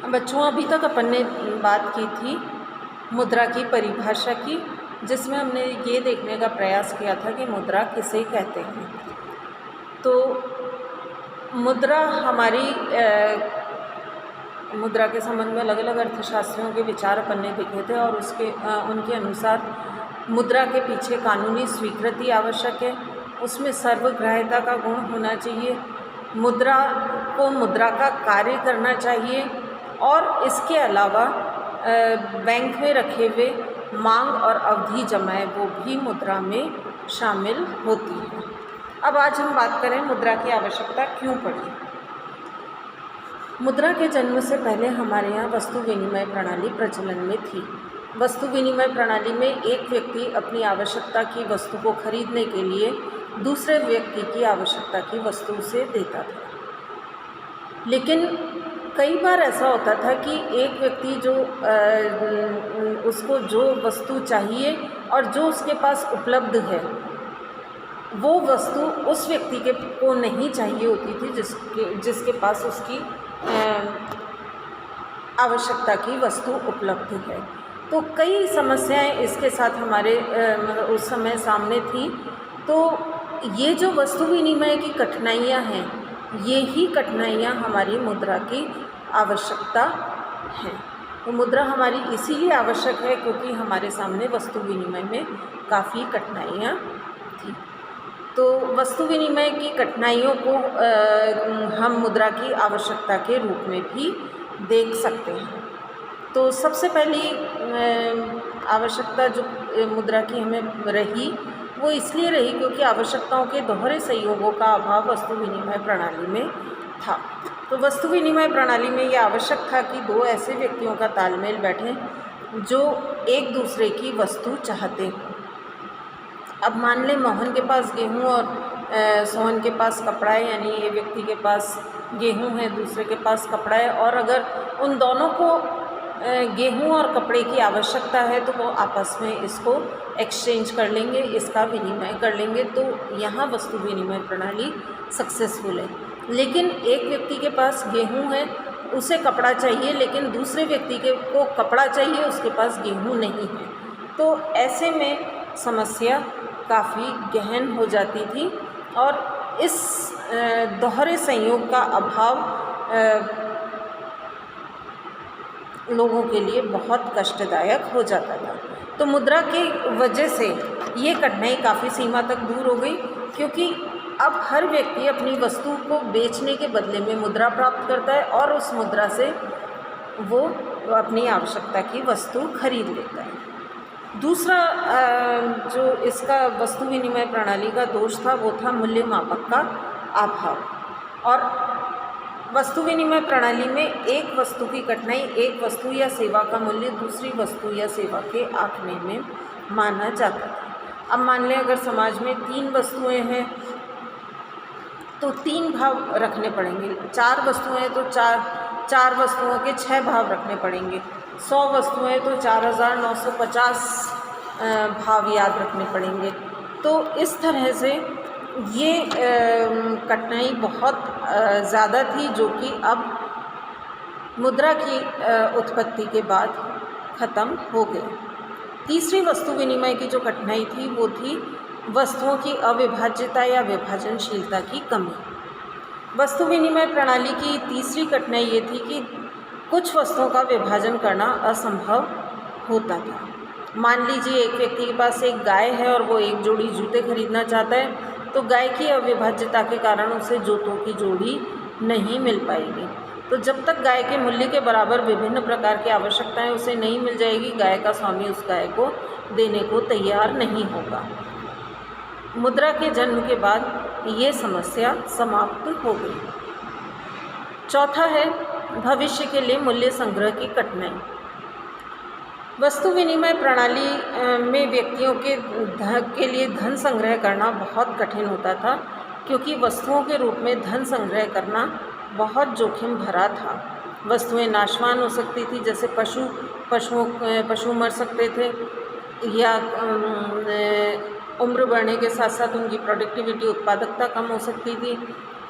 बच्चों, अभी तक अपन ने बात की थी मुद्रा की परिभाषा की, जिसमें हमने ये देखने का प्रयास किया था कि मुद्रा किसे कहते हैं। तो मुद्रा हमारी मुद्रा के संबंध में अलग अलग अर्थशास्त्रियों के विचार अपन ने देखे थे और उनके अनुसार मुद्रा के पीछे कानूनी स्वीकृति आवश्यक है, उसमें सर्वग्राह्यता का गुण होना चाहिए, मुद्रा को मुद्रा का कार्य करना चाहिए और इसके अलावा बैंक में रखे हुए मांग और अवधि जमाएं वो भी मुद्रा में शामिल होती है। अब आज हम बात करें मुद्रा की आवश्यकता क्यों पड़ी। मुद्रा के जन्म से पहले हमारे यहाँ वस्तु विनिमय प्रणाली प्रचलन में थी। वस्तु विनिमय प्रणाली में एक व्यक्ति अपनी आवश्यकता की वस्तु को खरीदने के लिए दूसरे व्यक्ति की आवश्यकता की वस्तु से देता था। लेकिन कई बार ऐसा होता था कि एक व्यक्ति उसको जो वस्तु चाहिए और जो उसके पास उपलब्ध है वो वस्तु उस व्यक्ति को नहीं चाहिए होती थी जिसके पास उसकी आवश्यकता की वस्तु उपलब्ध है। तो कई समस्याएं इसके साथ हमारे उस समय सामने थी। तो ये जो वस्तु विनिमय की कठिनाइयां हैं, ये ही कठिनाइयां हमारी मुद्रा की आवश्यकता हैं। तो मुद्रा हमारी इसीलिए आवश्यक है क्योंकि हमारे सामने वस्तु विनिमय में काफ़ी कठिनाइयां थी। तो वस्तु विनिमय की कठिनाइयों को हम मुद्रा की आवश्यकता के रूप में भी देख सकते हैं। तो सबसे पहली आवश्यकता जो मुद्रा की हमें रही वो इसलिए रही क्योंकि आवश्यकताओं के दोहरे संयोगों का अभाव वस्तु विनिमय प्रणाली में था। तो वस्तु विनिमय प्रणाली में यह आवश्यक था कि दो ऐसे व्यक्तियों का तालमेल बैठे जो एक दूसरे की वस्तु चाहते हों। अब मान लें मोहन के पास गेहूँ और सोहन के पास कपड़ा है, यानी ये व्यक्ति के पास गेहूँ है, दूसरे के पास कपड़ा है, और अगर उन दोनों को गेहूँ और कपड़े की आवश्यकता है तो वो आपस में इसको एक्सचेंज कर लेंगे, इसका विनिमय कर लेंगे। तो यहाँ वस्तु विनिमय प्रणाली सक्सेसफुल है। लेकिन एक व्यक्ति के पास गेहूँ है, उसे कपड़ा चाहिए, लेकिन दूसरे व्यक्ति को कपड़ा चाहिए, उसके पास गेहूँ नहीं है। तो ऐसे में समस्या काफ़ी गहन हो जाती थी और इस दोहरे संयोग का अभाव लोगों के लिए बहुत कष्टदायक हो जाता था। तो मुद्रा की वजह से ये कठिनाई काफ़ी सीमा तक दूर हो गई, क्योंकि अब हर व्यक्ति अपनी वस्तु को बेचने के बदले में मुद्रा प्राप्त करता है और उस मुद्रा से वो अपनी आवश्यकता की वस्तु खरीद लेता है। दूसरा जो इसका वस्तु विनिमय प्रणाली का दोष था वो था मूल्य मापक का अभाव। और वस्तु विनिमय प्रणाली में एक वस्तु की कठिनाई एक वस्तु या सेवा का मूल्य दूसरी वस्तु या सेवा के आंकने में माना जाता था। अब मान लें अगर समाज में 3 वस्तुएं हैं तो 3 भाव रखने पड़ेंगे। 4 वस्तुएं हैं तो चार वस्तुओं के 6 भाव रखने पड़ेंगे। 100 वस्तुएं तो 4950 भाव याद रखने पड़ेंगे। तो इस तरह से ये कठिनाई बहुत ज़्यादा थी, जो कि अब मुद्रा की उत्पत्ति के बाद ख़त्म हो गई। तीसरी वस्तु विनिमय की जो कठिनाई थी वो थी वस्तुओं की अविभाज्यता या विभाजनशीलता की कमी। वस्तु विनिमय प्रणाली की तीसरी कठिनाई ये थी कि कुछ वस्तुओं का विभाजन करना असंभव होता था। मान लीजिए एक व्यक्ति के पास एक गाय है और वो एक जोड़ी जूते खरीदना चाहता है, तो गाय की अविभाज्यता के कारण उसे जूतों की जोड़ी नहीं मिल पाएगी। तो जब तक गाय के मूल्य के बराबर विभिन्न प्रकार की आवश्यकताएं उसे नहीं मिल जाएगी, गाय का स्वामी उस गाय को देने को तैयार नहीं होगा। मुद्रा के जन्म के बाद ये समस्या समाप्त हो गई। चौथा है भविष्य के लिए मूल्य संग्रह की कठिनाई। वस्तु विनिमय प्रणाली में व्यक्तियों के लिए धन संग्रह करना बहुत कठिन होता था, क्योंकि वस्तुओं के रूप में धन संग्रह करना बहुत जोखिम भरा था। वस्तुएं नाशवान हो सकती थी, जैसे पशु मर सकते थे, या उम्र बढ़ने के साथ साथ उनकी प्रोडक्टिविटी उत्पादकता कम हो सकती थी।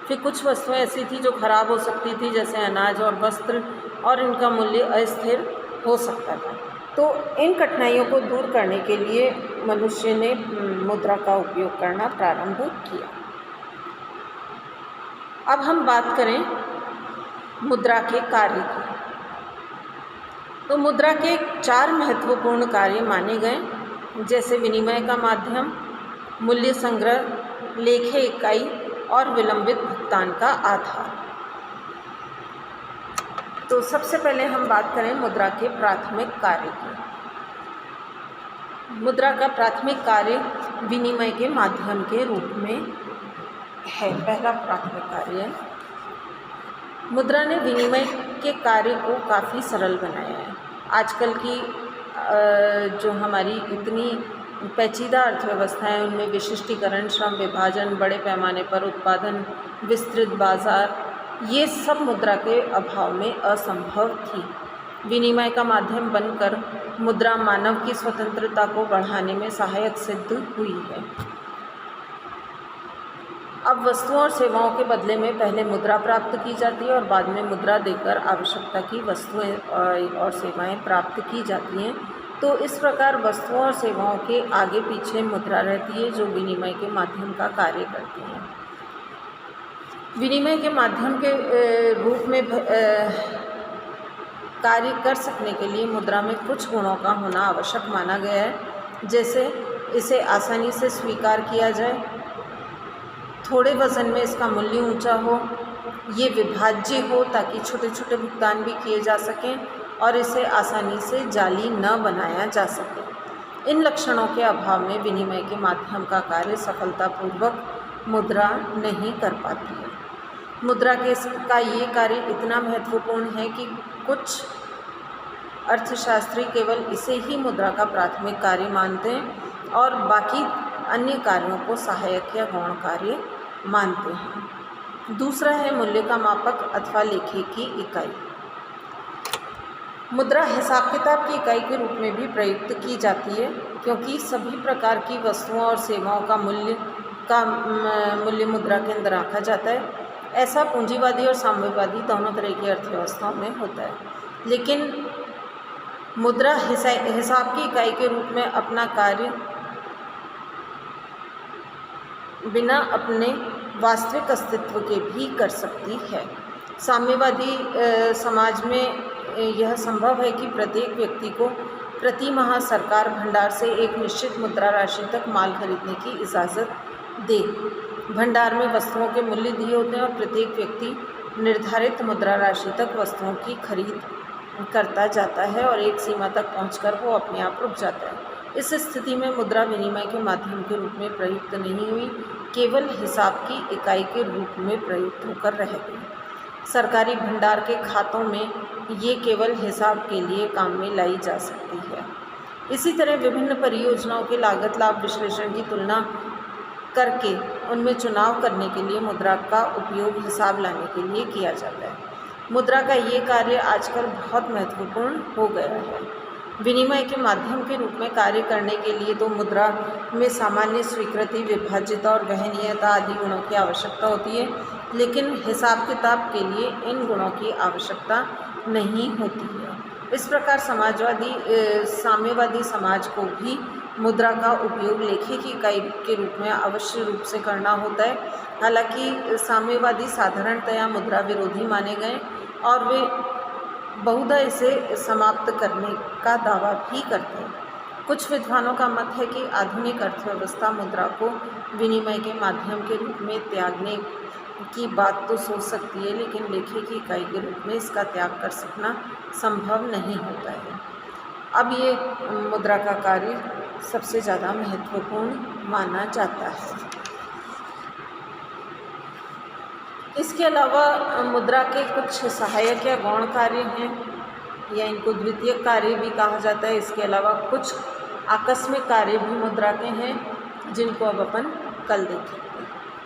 फिर कुछ वस्तुएं ऐसी थी जो खराब हो सकती थी, जैसे अनाज और वस्त्र, और इनका मूल्य अस्थिर हो सकता था। तो इन कठिनाइयों को दूर करने के लिए मनुष्य ने मुद्रा का उपयोग करना प्रारंभ किया। अब हम बात करें मुद्रा के कार्य की। तो मुद्रा के 4 महत्वपूर्ण कार्य माने गए, जैसे विनिमय का माध्यम, मूल्य संग्रह, लेखे इकाई और विलंबित भुगतान का आधार। तो सबसे पहले हम बात करें मुद्रा के प्राथमिक कार्य की। मुद्रा का प्राथमिक कार्य विनिमय के माध्यम के रूप में है। पहला प्राथमिक कार्य है, मुद्रा ने विनिमय के कार्य को काफ़ी सरल बनाया है। आजकल की जो हमारी इतनी पेचीदा अर्थव्यवस्था है, उनमें विशिष्टीकरण, श्रम विभाजन, बड़े पैमाने पर उत्पादन, विस्तृत बाजार, ये सब मुद्रा के अभाव में असंभव थी। विनिमय का माध्यम बनकर मुद्रा मानव की स्वतंत्रता को बढ़ाने में सहायक सिद्ध हुई है। अब वस्तुओं और सेवाओं के बदले में पहले मुद्रा प्राप्त की जाती है और बाद में मुद्रा देकर आवश्यकता की वस्तुएं और सेवाएं प्राप्त की जाती हैं। तो इस प्रकार वस्तुओं और सेवाओं के आगे पीछे मुद्रा रहती है, जो विनिमय के माध्यम का कार्य करती हैं। विनिमय के माध्यम के रूप में कार्य कर सकने के लिए मुद्रा में कुछ गुणों का होना आवश्यक माना गया है, जैसे इसे आसानी से स्वीकार किया जाए, थोड़े वज़न में इसका मूल्य ऊंचा हो, ये विभाज्य हो ताकि छोटे छोटे भुगतान भी किए जा सकें, और इसे आसानी से जाली न बनाया जा सके। इन लक्षणों के अभाव में विनिमय के माध्यम का कार्य सफलतापूर्वक मुद्रा नहीं कर पाती है। मुद्रा का ये कार्य इतना महत्वपूर्ण है कि कुछ अर्थशास्त्री केवल इसे ही मुद्रा का प्राथमिक कार्य मानते हैं और बाकी अन्य कार्यों को सहायक या गौण कार्य मानते हैं। दूसरा है मूल्य का मापक अथवा लेखे की इकाई। मुद्रा हिसाब किताब की इकाई के रूप में भी प्रयुक्त की जाती है, क्योंकि सभी प्रकार की वस्तुओं और सेवाओं का मूल्य मुद्रा के अंदर रखा जाता है। ऐसा पूंजीवादी और साम्यवादी दोनों तरह की अर्थव्यवस्थाओं में होता है, लेकिन मुद्रा हिसाब की इकाई के रूप में अपना कार्य बिना अपने वास्तविक अस्तित्व के भी कर सकती है। साम्यवादी समाज में यह संभव है कि प्रत्येक व्यक्ति को प्रति माह सरकार भंडार से एक निश्चित मुद्रा राशि तक माल खरीदने की इजाज़त दे। भंडार में वस्तुओं के मूल्य दिए होते हैं और प्रत्येक व्यक्ति निर्धारित मुद्रा राशि तक वस्तुओं की खरीद करता जाता है और एक सीमा तक पहुंचकर वो अपने आप रुक जाता है। इस स्थिति में मुद्रा विनिमय के माध्यम के रूप में प्रयुक्त नहीं हुई, केवल हिसाब की इकाई के रूप में प्रयुक्त होकर रह गई। सरकारी भंडार के खातों में ये केवल हिसाब के लिए काम में लाई जा सकती है। इसी तरह विभिन्न परियोजनाओं के लागत लाभ विश्लेषण की तुलना करके उनमें चुनाव करने के लिए मुद्रा का उपयोग हिसाब लाने के लिए किया जाता है। मुद्रा का ये कार्य आजकल बहुत महत्वपूर्ण हो गया है। विनिमय के माध्यम के रूप में कार्य करने के लिए तो मुद्रा में सामान्य स्वीकृति, विभाज्यता और वहनीयता आदि गुणों की आवश्यकता होती है, लेकिन हिसाब किताब के लिए इन गुणों की आवश्यकता नहीं होती है। इस प्रकार साम्यवादी समाज को भी मुद्रा का उपयोग लेखे की इकाई के रूप में अवश्य रूप से करना होता है। हालांकि साम्यवादी साधारणतया मुद्रा विरोधी माने गए और वे बहुधा इसे समाप्त करने का दावा भी करते हैं। कुछ विद्वानों का मत है कि आधुनिक अर्थव्यवस्था मुद्रा को विनिमय के माध्यम के रूप में त्यागने की बात तो सोच सकती है, लेकिन लेखे की इकाई के रूप में इसका त्याग कर सकना संभव नहीं होता है। अब ये मुद्रा का कार्य सबसे ज़्यादा महत्वपूर्ण माना जाता है। इसके अलावा मुद्रा के कुछ सहायक या गौण कार्य हैं, या इनको द्वितीयक कार्य भी कहा जाता है। इसके अलावा कुछ आकस्मिक कार्य भी मुद्रा के हैं, जिनको अब अपन कल देखेंगे।